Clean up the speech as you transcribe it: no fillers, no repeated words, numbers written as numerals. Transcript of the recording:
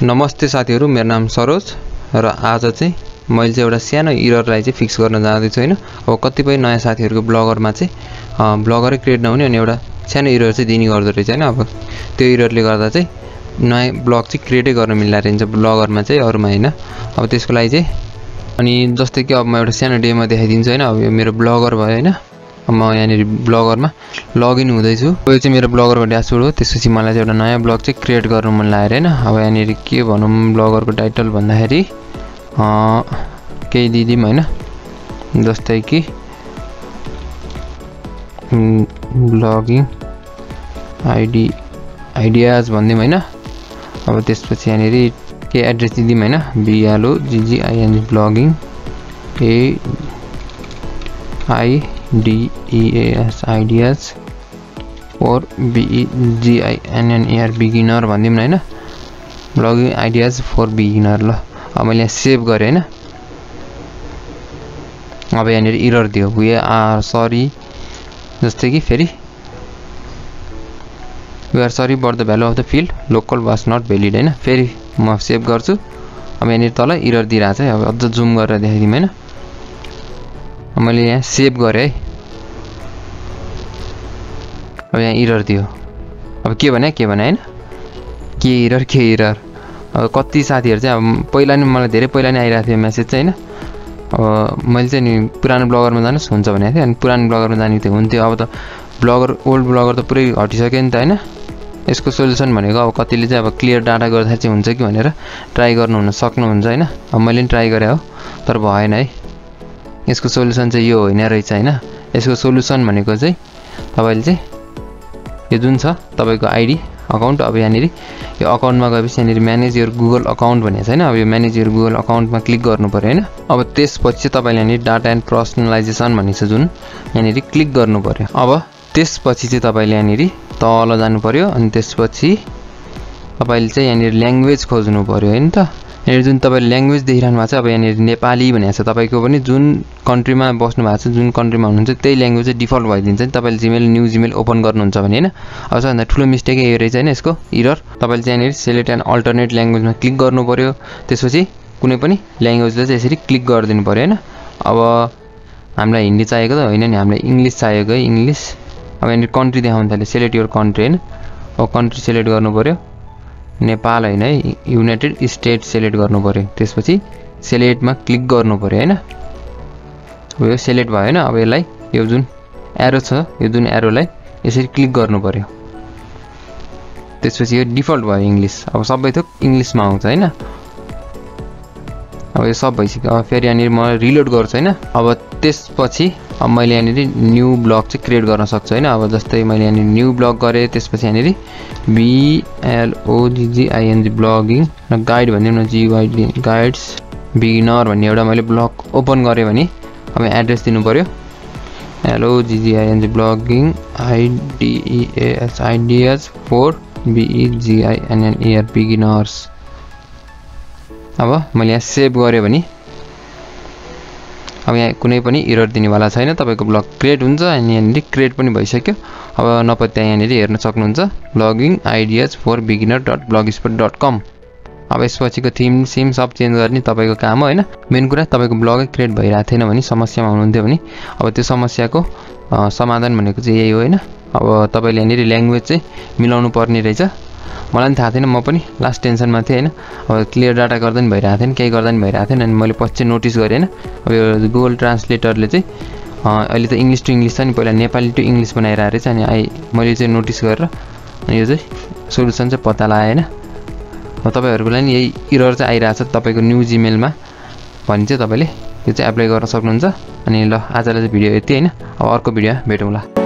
नमस्ते साथीहरु, मेरो नाम सरोज र आज चाहिँ मैले चाहिँ एउटा सानो एररलाई चाहिँ फिक्स गर्न जाँदै छु हैन। अब कतिपय नयाँ साथीहरुको ब्लगरमा चाहिँ ब्लगरै क्रिएट नहुने अनि एउटा सानो एरर चाहिँ दिने गर्दो रहेछ हैन। अब त्यो एररले गर्दा चाहिँ नयाँ ब्लग चाहिँ क्रिएटै गर्न मिल्ला रहन्छ ब्लगरमा चाहिँ अरुमा हैन। अब त्यसको लागि चाहिँ अनि जस्तै कि अब म एउटा सानो डेमो देखाइदिन्छु हैन। अब यो मेरो ब्लगर भयो हैन। म यहाँनिर ब्लगरमा लगइन हुँदैछु। यो चाहिँ मेरो ब्लगरको ड्यासबोर्ड हो। त्यसपछि मलाई चाहिँ एउटा नयाँ ब्लग चाहिँ क्रिएट गर्नु मन लागेर हैन। अब यहाँनिर के भनौं ब्लगरको टाइटल भन्दाखेरि केही दिदिम हैन, जस्तै कि ब्लगिङ आइडियाज भन्दिम हैन। अब त्यसपछि यहाँनिर के एड्रेस दिदिम हैन, BLOGGING ब्लगिङ AIDEAS आइडियाज और BEGINNER बिगिनर भन्दिम न हैन। Blogging ideas for beginner. ल अब मैले यहाँ सेभ गरे हैन। अब यहाँनिर एरर दियो, वी आर सरी, जस्तै कि फेरि we are sorry for the value of the field local was not valid हैन। फेरि म सेभ गर्छु। अब यहाँनिर तल एरर दिइरा छ है। अब अझ जुम गरेर देखाइदिम हैन। मैले यहाँ सेभ गरे है। अब यहाँ एरर दियो। अब के भने हैन, के एरर। अब कति साथीहरु चाहिँ अब पहिला नि मलाई धेरै पहिला नि आइरा थियो मेसेज चाहिँ हैन। अब मैले चाहिँ नि पुरानो ब्लगरमा जानुस् हुन्छ भनेको थिएँ अनि पुरानो ब्लगरमा जानु थियो हुन्थ्यो। अब त ब्लगर ओल्ड ब्लगर त पुरै हटिसक्यो नि त हैन। यसको सोलुसन भनेको अब कतिले चाहिँ अब क्लियर डाटा गर्दा चाहिँ हुन्छ कि भनेर ट्राई गर्नु हुन सक्नुहुन्छ हैन। अब मैले नि ट्राई गरे हो तर भएन है। यसको सोलुसन चाहिँ यो होइन रहेछ हैन। यसको सोलुसन भनेको चाहिँ तपाईले चाहिँ यो जुन छ तपाईको आइडी अकाउन्ट, अब यहाँनिर यो अकाउन्टमा गएपछि यहाँनिर म्यानेज योर गुगल अकाउन्ट भनेको छ हैन। अब यो म्यानेज योर गुगल अकाउन्टमा क्लिक गर्नु पर्यो हैन। अब त्यसपछि तपाईले यहाँनिर डाटा एन्ड पर्सनलाइजेसन भन्ने छ जुन यहाँनिर क्लिक गर्नु पर्यो। अब त्यसपछि चाहिँ तपाईले यहाँनिर तल जानु पर्यो अनि त्यसपछि तपाईले चाहिँ यहाँनिर ल्याङ्ग्वेज खोज्नु पर्यो हैन त। यहाँनिर जुन तपाईले ल्याङ्ग्वेज देखिरहनु भएको छ अब यहाँनिर नेपाली भनेको छ। तपाईको पनि जुन कन्ट्रीमा बस्नु भएको छ, जुन कन्ट्रीमा हुनुहुन्छ त्यही ल्याङ्ग्वेज चाहिँ डिफल्ट भइदिन्छ नि। तपाईले जिमेल न्यू जिमेल ओपन गर्नुहुन्छ भने हैन। अब सबभन्दा ठुलो मिस्टेक यो रहेछ हैन यसको एरर। तपाईले चाहिँ यहाँनिर सेलेक्ट एन्ड अल्टरनेट ल्याङ्ग्वेजमा क्लिक गर्नु पर्यो। त्यसपछि कुनै पनि ल्याङ्ग्वेजलाई चाहिँ यसरी क्लिक गरिदिनु पर्यो हैन। अब हामीलाई हिन्दी चाहिएको त होइन नि, हामीलाई इंग्लिश चाहिएको है, इंग्लिश। अब यहाँनिर कन्ट्री देखाउन थाल्यो, सेलेक्ट योर कन्ट्री हैन। अब कन्ट्री सेलेक्ट गर्नु पर्यो, नेपाल हैन है, युनाइटेड स्टेट सेलेक्ट गर्नु पर्यो। त्यसपछि सेलेक्टमा क्लिक गर्नु पर्यो हैन। अब यो सेलेक्ट भयो हैन। अब यसलाई यो जुन एरो छ यो जुन एरोलाई यसरी क्लिक गर्नु पर्यो। त्यसपछि यो डिफल्ट भयो इंग्लिश। अब सबै थोक इंग्लिशमा आउँछ हैन। अब यो सब भइसक्यो। अब फेरि यहाँनिर म रिलोड गर्छु हैन। अब त्यसपछि अब मैले यहाँनिर न्यू ब्लग चाहिँ क्रिएट गर्न सक्छु हैन। अब जस्तै मैले यहाँनिर न्यू ब्लग गरे, त्यसपछि यहाँनिर BLOGGING ब्लगिङ गाइड भन्दिम न, GYD गाइड्स बिगिनर भन्ने एउटा मैले ब्लग ओपन गरे भने अब एड्रेस दिनु पर्यो, LOGGING blogging ideas for BEGINNER beginners. अब मैले यहाँ सेभ गरे भने अब यहाँ कुनै पनि एरर दिनेवाला छैन। तपाईको ब्लग क्रिएट हुन्छ अनि यहाँनिर क्रिएट पनि भइसक्यो। अब नपत्या यहाँनिर हेर्न सक्नुहुन्छ ब्लगिङ आइडियाज फर बिगिनर.blogspot.com। अब यसपछिको थीम सिम सब चेन्ज गर्ने तपाईको काम हो हैन। मेन कुरा तपाईको ब्लगै क्रिएट भइरहेको थिएन भने समस्यामा हुनुहुन्थ्यो भने अब त्यो समस्याको समाधान भनेको चाहिँ यही हो हैन। अब तपाईले यहाँनिर ल्याङ्ग्वेज चाहिँ मिलाउनु पर्ने रहेछ। मलाई पनि थाहा थिएन, म पनि लास्ट टेन्सनमा थिएँ हैन। अब क्लियर डाटा गर्दा नि भइरहेको थिएन, केही गर्दा नि भइरहेको थिएन। अनि मैले पछि नोटिस गरेँ हैन। अब यो गुगल ट्रान्सलेटरले चाहिँ अहिले त इंग्लिश टु इंग्लिश छ नि, पहिला नेपाली टु इंग्लिश बनाइरहेको रहेछ। अनि मैले चाहिँ नोटिस गरेर अनि यो चाहिँ सोलुसन चाहिँ पत्ता लगाएँ हैन। अब तपाईहरुको लागि यही एरर चाहिँ आइरहेछ तपाईको न्यू जिमेलमा भने चाहिँ तपाईले यो चाहिँ एप्लाई गर्न सक्नुहुन्छ। अनि ल आजलाई चाहिँ भिडियो यति हैन। अब अर्को भिडियोमा भेटौँला।